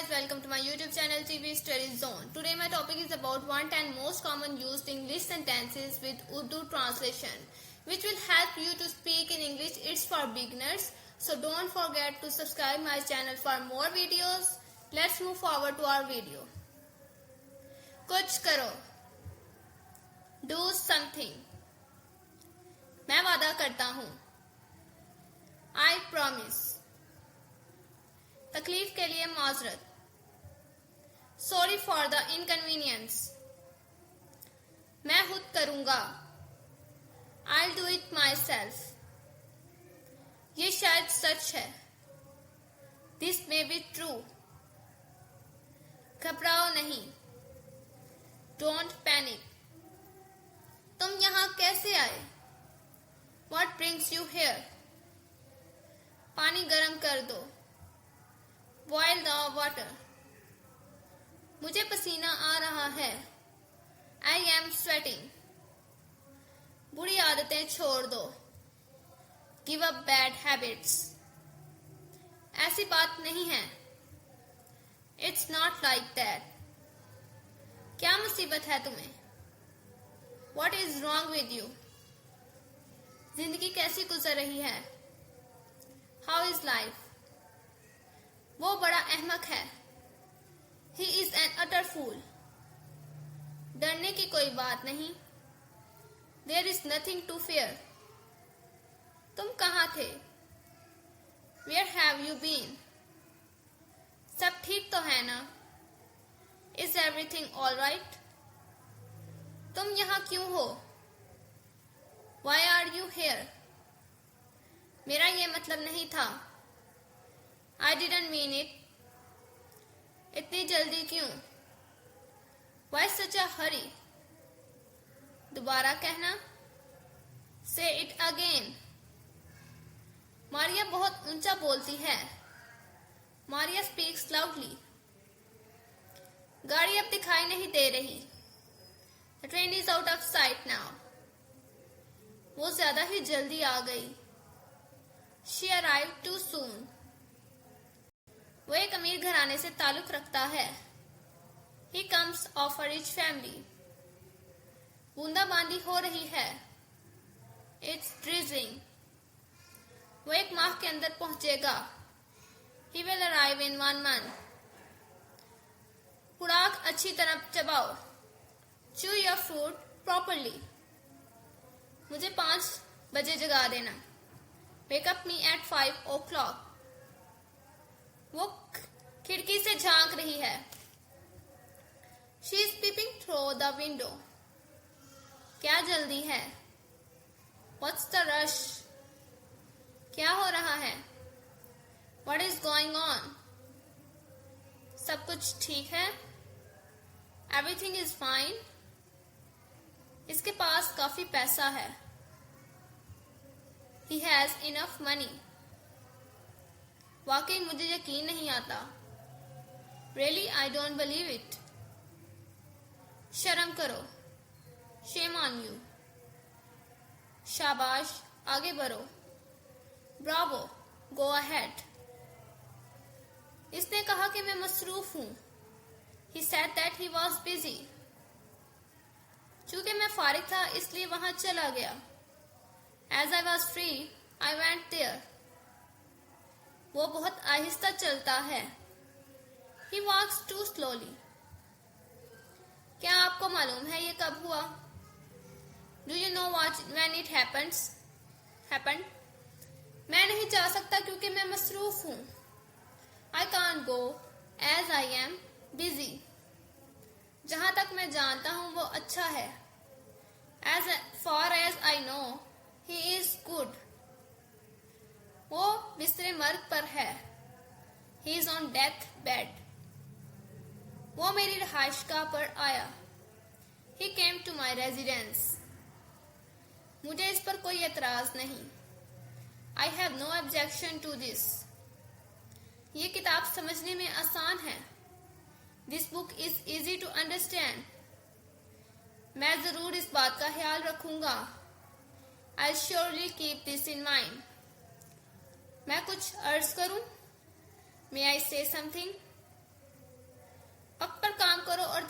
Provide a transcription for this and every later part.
guys, welcome to my YouTube channel TV Study Zone. Today my topic is about 110 most common used English sentences with Urdu translation, which will help you to speak in English. It's for beginners, so don't forget to subscribe my channel for more videos. Let's move forward to our video. कुछ करो, do something. मैं वादा करता हूँ, I promise. तकलीफ के लिए माजरत, सॉरी फॉर द इनकन्वीनियंस. मैं खुद करूंगा, I do it my self. ये शायद सच है, दिस मे बी ट्रू. घबराओ नहीं, डोंट पैनिक. तुम यहाँ कैसे आए? What brings you here? पानी गर्म कर दो, बॉयल द वाटर. मुझे पसीना आ रहा है, आई एम स्वेटिंग. बुरी आदतें छोड़ दो, गिव अप बैड हैबिट्स. ऐसी बात नहीं है, इट्स नॉट लाइक दैट. क्या मुसीबत है तुम्हें? What is wrong with you? जिंदगी कैसी गुजर रही है? How is life? वो बड़ा अहमक है, ही इज एन अटर फूल. डरने की कोई बात नहीं, there is nothing to fear. तुम कहाँ थे? Where have you been? सब ठीक तो है ना? Is everything all right? तुम यहाँ क्यों हो? Why are you here? मेरा ये मतलब नहीं था, I didn't mean it. इतनी जल्दी क्यों? Why such a hurry? दोबारा कहना, Say it again. मारिया बहुत ऊंचा बोलती है, मारिया speaks loudly. गाड़ी अब दिखाई नहीं दे रही, The train is out of sight now. वो ज्यादा ही जल्दी आ गई, She arrived too soon. वो एक अमीर घराने से ताल्लुक रखता है, He comes of a rich family. बूंदाबांदी हो रही है, It's drizzling. वो एक माह के अंदर पहुंचेगा, He will arrive in 1 month. खुराक अच्छी तरह चबाओ, Chew your food properly. मुझे 5 बजे जगा देना, Wake up me at 5 o'clock. वो खिड़की से झांक रही है, She is peeping through the window. क्या जल्दी है? What's the rush? क्या हो रहा है? What is going on? सब कुछ ठीक है? Everything is fine. इसके पास काफी पैसा है, He has enough money. वाकई मुझे यकीन नहीं आता, Really, I don't believe it. शर्म करो, Shame on you. शाबाश, आगे बढ़ो, Bravo, go ahead. इसने कहा कि मैं मसरूफ हूं, He said that he was busy. चूंकि मैं फारिग था इसलिए वहां चला गया, As I was free, I went there. वो बहुत आहिस्ता चलता है, He walks too slowly. क्या आपको मालूम है ये कब हुआ? Do you know when it happened? मैं नहीं जा सकता क्योंकि मैं मसरूफ हूँ, I can't go as I am busy. जहाँ तक मैं जानता हूँ वो अच्छा है, As far as I know, he is good. वो बिस्तरे मर्ग पर है, He is on death bed. वो मेरी रहायशगाह पर आया, He came to my residence. मुझे इस पर कोई एतराज नहीं, I have no objection to this. ये किताब समझने में आसान है, This book is easy to understand. मैं जरूर इस बात का ख्याल रखूंगा, I'll surely keep this in mind. मैं कुछ अर्ज करूं? May I say something?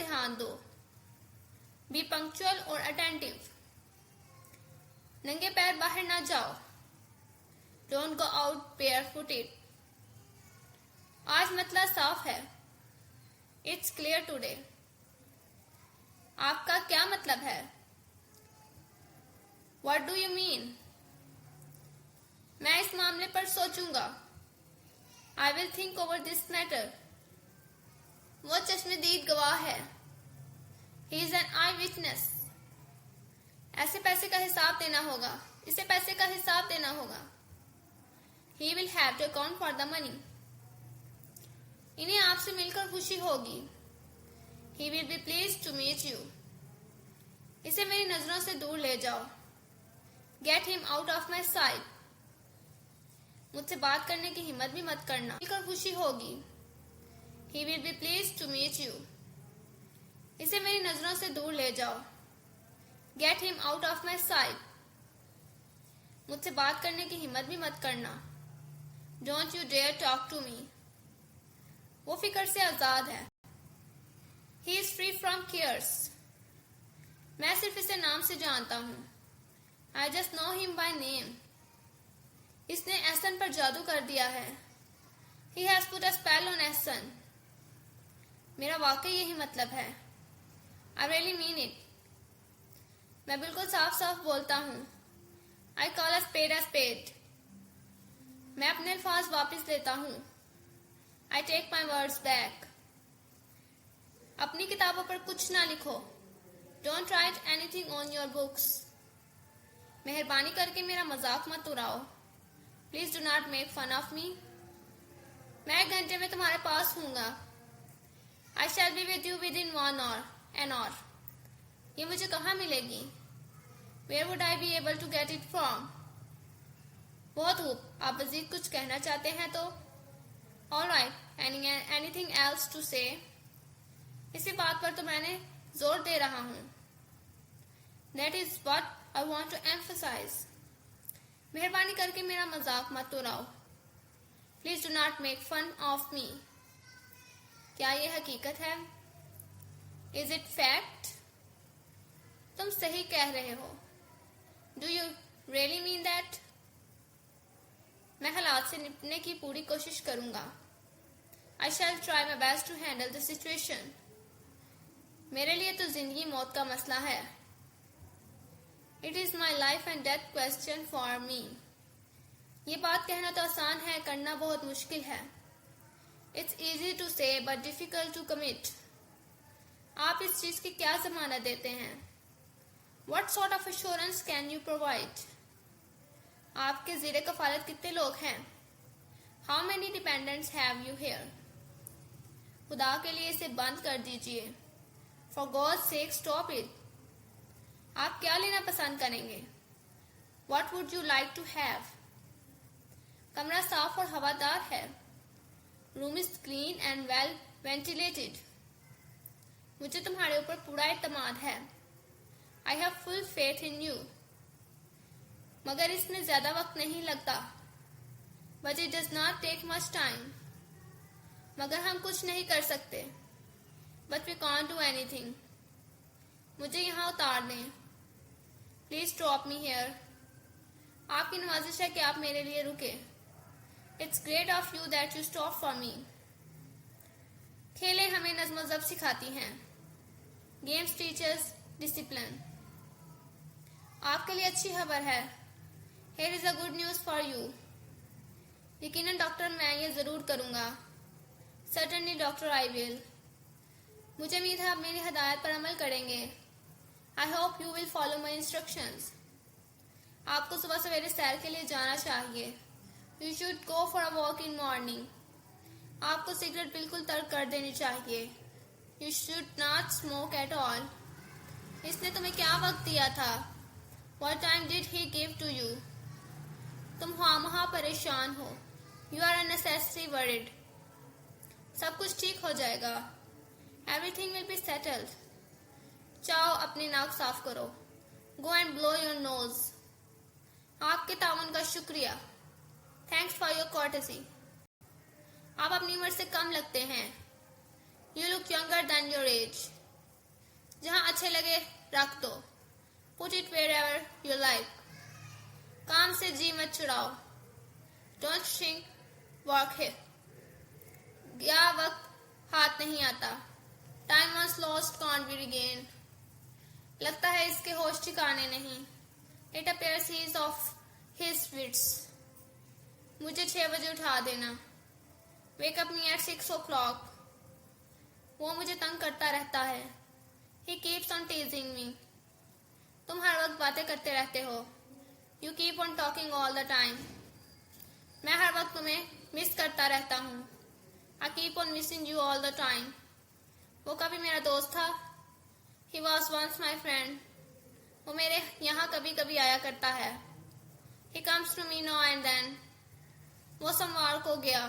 ध्यान दो। बी पंक्चुअल और अटेंटिव। नंगे पैर बाहर ना जाओ। Don't go out बेयरफुटेड। आज मतलब साफ है। It's clear today. आपका क्या मतलब है? What do you mean? मैं इस मामले पर सोचूंगा। I will think over this matter. वो चश्मदीद गवाह है। He is an eye witness. ऐसे पैसे का हिसाब देना होगा। इसे पैसे का हिसाब देना होगा। He will have to account for the money. इन्हें आपसे मिलकर खुशी होगी। He will be pleased to meet you. इसे मेरी नजरों से दूर ले जाओ। Get him out of my sight. मुझसे बात करने की हिम्मत भी मत करना। मिलकर खुशी होगी। He will be pleased to meet you. इसे मेरी नजरों से दूर ले जाओ। Get him out of my sight. मुझसे बात करने की हिम्मत भी मत करना। Don't you dare talk to me. वो फिक्र से आजाद है। He is free from cares. मैं सिर्फ इसे नाम से जानता हूँ। I just know him by name. इसने एहसन पर जादू कर दिया है। He has put a spell on Ehsan. मेरा वाकई यही मतलब है। I really mean it. मैं बिल्कुल साफ साफ बोलता हूँ। I call a spade a spade. मैं अपने अल्फाज वापस लेता हूँ। I take my words back. अपनी किताबों पर कुछ ना लिखो। Don't write anything on your books. मेहरबानी करके मेरा मजाक मत उड़ाओ। Please do not make fun of me. मैं 1 घंटे में तुम्हारे पास हूँगा। I shall be with you within an hour. ये मुझे कहाँ मिलेगी? Where would I be able to get it from? बहुत खूब। आप मजीद कुछ कहना चाहते हैं तो? All right. Anything else to say? इसी बात पर तो मैंने जोर दे रहा हूँ। That is what I want to emphasize. मेहरबानी करके मेरा मजाक मत उड़ाओ। Please do not make fun of me. क्या ये हकीकत है? Is it fact? तुम सही कह रहे हो। Do you really mean that? मैं हालात से निपटने की पूरी कोशिश करूंगा। I shall try my best to handle the situation. मेरे लिए तो जिंदगी मौत का मसला है। It is my life and death question for me. ये बात कहना तो आसान है, करना बहुत मुश्किल है। It's easy to say but difficult to commit. आप इस चीज की क्या जमानत देते हैं? What sort of assurance can you provide? आपके ज़ेरे कफालत कितने लोग हैं? How many dependents have you here? खुदा के लिए इसे बंद कर दीजिए। For God's sake, stop it. आप क्या लेना पसंद करेंगे? What would you like to have? कमरा साफ और हवादार है। Room is clean and well ventilated. मुझे तुम्हारे ऊपर पूरा एतमाद है। I have full faith in you. मगर इसमें ज्यादा वक्त नहीं लगता। But it does not take much time. मगर हम कुछ नहीं कर सकते। But we can't do anything. मुझे यहाँ उतार दें। Please stop me here. आपकी नवाजिश है कि आप मेरे लिए रुके। It's great of you that you stop for me. खेलें हमें नज़्म ज़ब्त सिखाती हैं। Games teaches discipline. आपके लिए अच्छी खबर है। Here is a good news for you. यकीनन डॉक्टर, मैं ये ज़रूर करूँगा। Certainly doctor, I will. मुझे उम्मीद है आप मेरी हिदायत पर अमल करेंगे। I hope you will follow my instructions. आपको सुबह सवेरे सैर के लिए जाना चाहिए। You should go for a walk in morning. आपको सिगरेट बिल्कुल तर्क कर देनी चाहिए। You should not smoke at all. इसने तुम्हें क्या वक्त दिया था? What time did he give to you? तुम ख़ामख़ा परेशान हो। You are unnecessarily worried. सब कुछ ठीक हो जाएगा। Everything will be settled. जाओ अपनी नाक साफ करो। Go and blow your nose. आपके ताउन का शुक्रिया। Thanks for your courtesy. आप अपनी उम्र से कम लगते हैं। You look younger than your age. जहां अच्छे लगे रख दो। Put it wherever you like. काम से जी मत चुराओ। Don't think work here. गया वक्त हाथ नहीं आता। Time once lost can't be regained. लगता है इसके होश ठिकाने नहीं। It appears he is off his wits. मुझे 6 बजे उठा देना। Wake up me at 6 o'clock. वो मुझे तंग करता रहता है। He keeps on teasing me. तुम हर वक्त बातें करते रहते हो। You keep on talking all the time. मैं हर वक्त तुम्हें मिस करता रहता हूँ। I keep on missing you all the time. वो कभी मेरा दोस्त था। He was once my friend. वो मेरे यहाँ कभी कभी आया करता है। He comes to me now and then. वो सोमवार को गया।